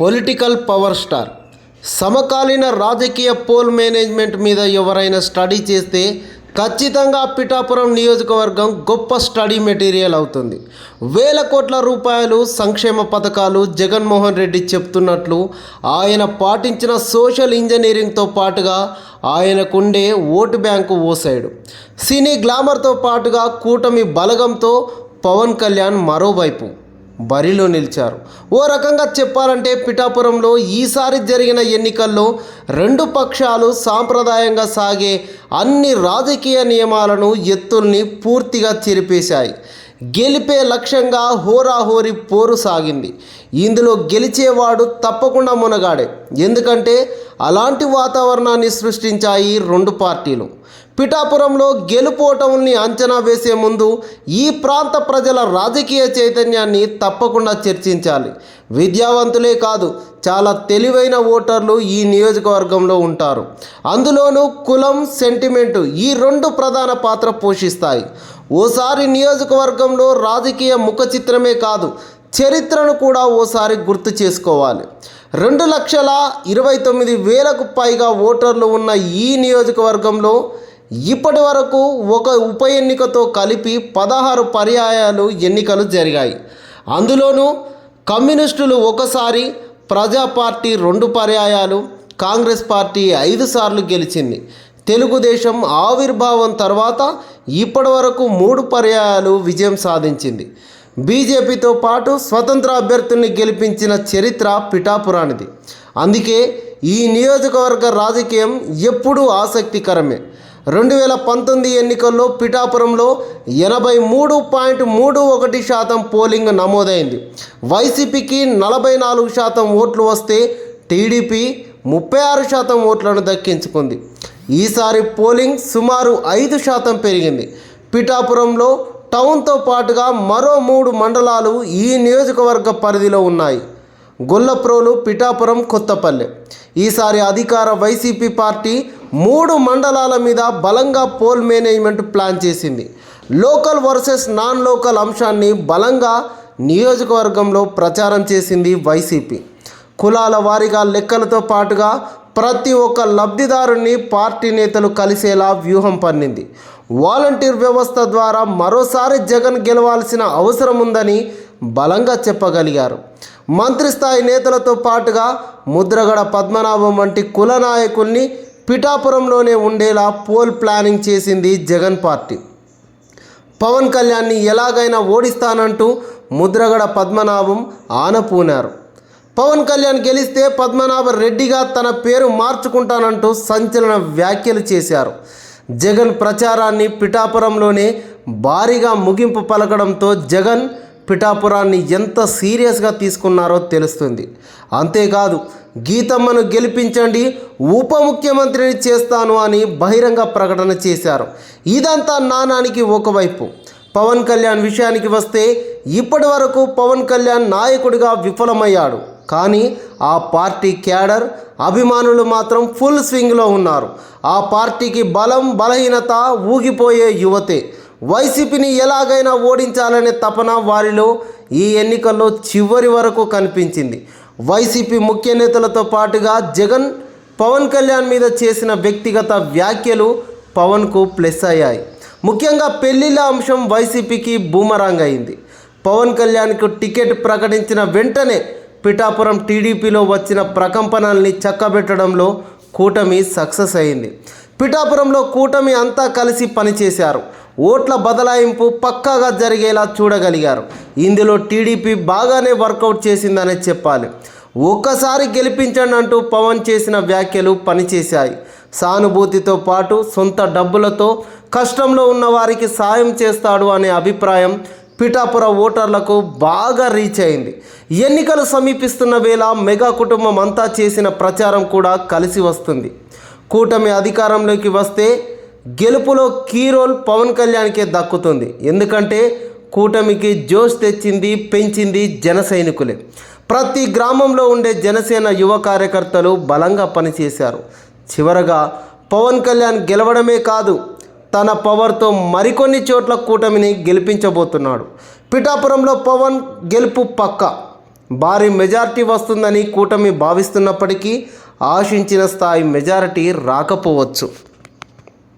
Political power star సమకాలీన రాజకీయ poll management మీద ఎవరైనా స్టడీ చేస్తే ఖచ్చితంగా పిఠాపురం నియోజకవర్గం గొప్ప స్టడీ మెటీరియల్ అవుతుంది. వేల కోట్ల రూపాయలు సంక్షేమ పథకాలు జగన్మోహన్ రెడ్డి చెప్తున్నట్లు ఆయన పాటించిన సోషల్ ఇంజనీరింగ్తో పాటుగా ఆయనకుండే ఓటు బ్యాంకు ఓ సైడు, సినీ గ్లామర్తో పాటుగా కూటమి బలగంతో పవన్ కళ్యాణ్ మరోవైపు బరిలో నిలిచారు. ఓ రకంగా చెప్పాలంటే పిఠాపురంలో ఈసారి జరిగిన ఎన్నికల్లో రెండు పక్షాలు సాంప్రదాయంగా సాగే అన్ని రాజకీయ నియమాలను ఎత్తుల్ని పూర్తిగా చెరిపేశాయి. గెలిపే లక్ష్యంగా హోరాహోరీ పోరు సాగింది. ఇందులో గెలిచేవాడు తప్పకుండా మునగాడే, ఎందుకంటే అలాంటి వాతావరణాన్ని సృష్టించాయి రెండు పార్టీలు. పిఠాపురంలో గెలుపోటముల్ని అంచనా వేసే ముందు ఈ ప్రాంత ప్రజల రాజకీయ చైతన్యాన్ని తప్పకుండా చర్చించాలి. విద్యావంతులే కాదు, చాలా తెలివైన ఓటర్లు ఈ నియోజకవర్గంలో ఉంటారు. అందులోనూ కులం, సెంటిమెంటు ఈ రెండు ప్రధాన పాత్ర పోషిస్తాయి. ఓసారి నియోజకవర్గంలో రాజకీయ ముఖ చిత్రమే కాదు, చరిత్రను కూడా ఓసారి గుర్తు చేసుకోవాలి. 2,29,000కు పైగా ఓటర్లు ఉన్న ఈ నియోజకవర్గంలో ఇప్పటి వరకు ఒక ఉప ఎన్నికతో కలిపి 16 పర్యాయాలు ఎన్నికలు జరిగాయి. అందులోనూ కమ్యూనిస్టులు ఒకసారి, ప్రజా పార్టీ 2 పర్యాయాలు, కాంగ్రెస్ పార్టీ 5 సార్లు గెలిచింది. తెలుగుదేశం ఆవిర్భావం తర్వాత ఇప్పటి వరకు 3 పర్యాయాలు విజయం సాధించింది. బీజేపీతో పాటు స్వతంత్ర అభ్యర్థుల్ని గెలిపించిన చరిత్ర పిఠాపురానిది. అందుకే ఈ నియోజకవర్గ రాజకీయం ఎప్పుడూ ఆసక్తికరమే. 2019 ఎన్నికల్లో పిఠాపురంలో 83.31% పోలింగ్ నమోదైంది. వైసీపీకి 44% ఓట్లు వస్తే టీడీపీ 36% ఓట్లను దక్కించుకుంది. ఈసారి పోలింగ్ సుమారు 5% పెరిగింది. పిఠాపురంలో టౌన్తో పాటుగా మరో 3 మండలాలు ఈ నియోజకవర్గ పరిధిలో ఉన్నాయి: గొల్లప్రోలు, పిఠాపురం, కొత్తపల్లె. ఈసారి అధికార వైసీపీ పార్టీ 3 మండలాల మీద బలంగా పోల్ మేనేజ్మెంట్ ప్లాన్ చేసింది. లోకల్ వర్సెస్ నాన్ లోకల్ అంశాన్ని బలంగా నియోజకవర్గంలో ప్రచారం చేసింది వైసీపీ. కులాల వారీగా లెక్కలతో పాటుగా ప్రతి ఒక్క లబ్ధిదారుని పార్టీ నేతలు కలిసేలా వ్యూహం పన్నింది. వాలంటీర్ వ్యవస్థ ద్వారా మరోసారి జగన్ గెలవాల్సిన అవసరం ఉందని బలంగా చెప్పగలిగారు. మంత్రి స్థాయి నేతలతో పాటుగా ముద్రగడ పద్మనాభం వంటి కుల నాయకుల్ని పిఠాపురంలోనే ఉండేలా పోల్ ప్లానింగ్ చేసింది జగన్ పార్టీ. పవన్ కళ్యాణ్ని ఎలాగైనా ఓడిస్తానంటూ ముద్రగడ పద్మనాభం ఆనపూనారు. పవన్ కళ్యాణ్ గెలిస్తే పద్మనాభ రెడ్డిగా తన పేరు మార్చుకుంటానంటూ సంచలన వ్యాఖ్యలు చేశారు. జగన్ ప్రచారాన్ని పిఠాపురంలోనే భారీగా ముగింపు పలకడంతో జగన్ పిఠాపురాన్ని ఎంత సీరియస్గా తీసుకున్నారో తెలుస్తుంది. అంతేకాదు, గీతమ్మను గెలిపించండి, ఉప ముఖ్యమంత్రిని చేస్తాను అని బహిరంగ ప్రకటన చేశారు. ఇదంతా నానానికి ఒకవైపు. పవన్ కళ్యాణ్ విషయానికి వస్తే ఇప్పటి వరకు పవన్ కళ్యాణ్ నాయకుడిగా విఫలమయ్యాడు. కానీ ఆ పార్టీ క్యాడర్, అభిమానులు మాత్రం ఫుల్ స్వింగ్లో ఉన్నారు. ఆ పార్టీకి బలం, బలహీనత ఊగిపోయే యువతే. వైసీపీని ఎలాగైనా ఓడించాలనే తపన వారిలో ఈ ఎన్నికల్లో చివరి వరకు కనిపించింది. వైసీపీ ముఖ్య నేతలతో పాటుగా జగన్ పవన్ కళ్యాణ్ మీద చేసిన వ్యక్తిగత వ్యాఖ్యలు పవన్కు ప్లస్ అయ్యాయి. ముఖ్యంగా పెళ్లిళ్ళ అంశం వైసీపీకి బూమరాంగ్ అయింది. పవన్ కళ్యాణ్కు టికెట్ ప్రకటించిన వెంటనే పిఠాపురం టీడీపీలో వచ్చిన ప్రకంపనల్ని చక్కబెట్టడంలో కూటమి సక్సెస్ అయింది. పిఠాపురంలో కూటమి అంతా కలిసి పనిచేశారు. ఓట్ల బదలాయింపు పక్కాగా జరిగేలా చూడగలిగారు. ఇందులో టీడీపీ బాగానే వర్కౌట్ చేసిందనే చెప్పాలి. ఒక్కసారి గెలిపించండి అంటూ పవన్ చేసిన వ్యాఖ్యలు పనిచేశాయి. సానుభూతితో పాటు సొంత డబ్బులతో కష్టంలో ఉన్న వారికి సాయం చేస్తాడు అనే అభిప్రాయం పిఠాపుర ఓటర్లకు బాగా రీచ్ అయింది. ఎన్నికలు సమీపిస్తున్న వేళ మెగా కుటుంబం అంతా చేసిన ప్రచారం కూడా కలిసి వస్తుంది. కూటమి అధికారంలోకి వస్తే గెలుపులో కీ రోల్ పవన్ కళ్యాణ్కే దక్కుతుంది. ఎందుకంటే కూటమికి జోష్ తెచ్చింది, పెంచింది జన సైనికులే. ప్రతి గ్రామంలో ఉండే జనసేన యువ కార్యకర్తలు బలంగా పనిచేశారు. చివరగా పవన్ కళ్యాణ్ గెలవడమే కాదు, తన పవర్తో మరికొన్ని చోట్ల కూటమిని గెలిపించబోతున్నాడు. పిఠాపురంలో పవన్ గెలుపు పక్క. భారీ మెజారిటీ వస్తుందని కూటమి భావిస్తున్నప్పటికీ ఆశించిన స్థాయి మెజారిటీ రాకపోవచ్చు.